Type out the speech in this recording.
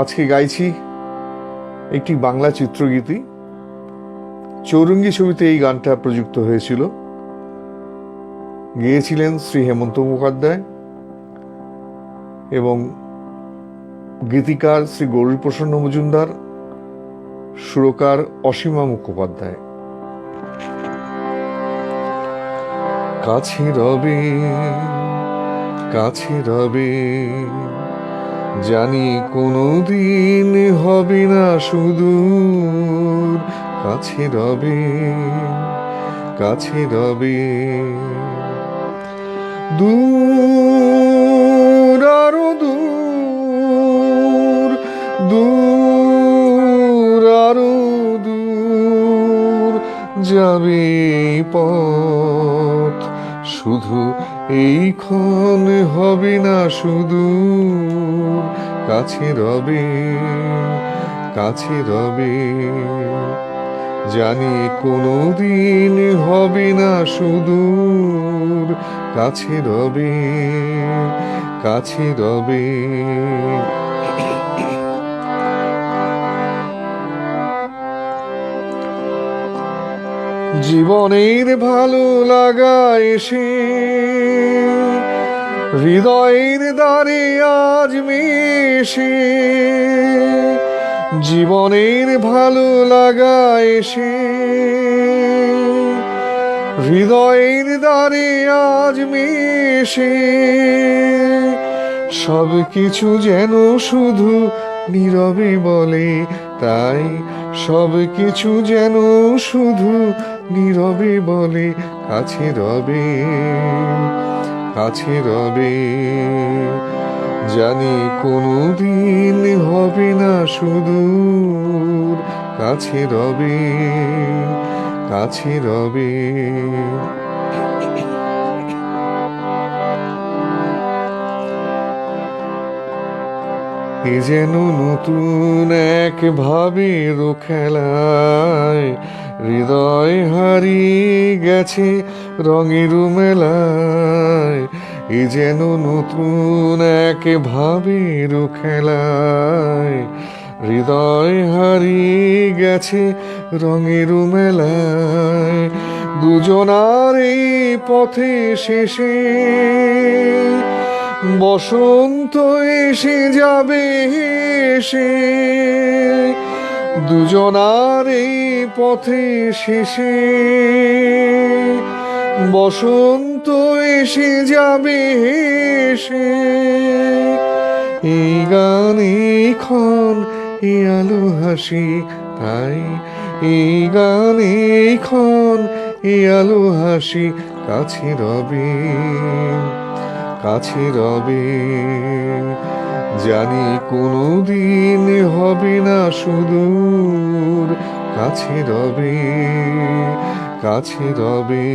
আজকে গাইছি একটি বাংলা চিত্রগীতি। চৌরঙ্গী ছবিতে এই গানটা প্রযুক্ত হয়েছিল। গেয়েছিলেন শ্রী হেমন্ত মুখোপাধ্যায় এবং গীতিকার শ্রী গৌরীপ্রসন্ন মজুমদার, সুরকার অসীমা মুখোপাধ্যায়। কাছে রবে কাছে রবে, জানি কোনোদিন হবে না সুদূর। কাছে রবে কাছে রবে, দূর আরো দূর, দূর আরো দূর যাবে পথ, শুধু এইক্ষণ হবে না সুদূর। কাছে রবে কাছে রবে, জানি কোনোদিন হবে না সুদূর। কাছে রবে কাছে রবে। জীবনের ভালো লাগা এসে হৃদয়ের দ্বারে আজ মেশে, জীবনের ভালো লাগা এসে হৃদয়ের দ্বারে আজ মেশে, সব কিছু যেন শুধু নীরবে বলে, তাই সব কিছু যেন শুধু নীরবে বলে। কাছে রবে কাছে রবে, জানি কোনোদিন হবে না সুদূর। কাছে রবে কাছে রবে। এ যেন নতুন এক ভাবের খেলায়, হৃদয় হারিয়ে গেছে রঙের মেলায়। এ যেন নতুন এক ভাবের খেলায়, হৃদয় হারিয়ে গেছে রঙের মেলায়। দুজনার এই পথে শেষে বসন্ত এসে যাবে এসে, দুজনার এই পথে শেষে বসন্ত এসে যাবে এসে। এই গান এইক্ষণ এ আলো হাসি, তাই এই গান এইক্ষণ এ আলো হাসি। কাছে রবে কাছে রবে, জানি কোনোদিন হবে না সুদূর। কাছে রবে কাছে রবে।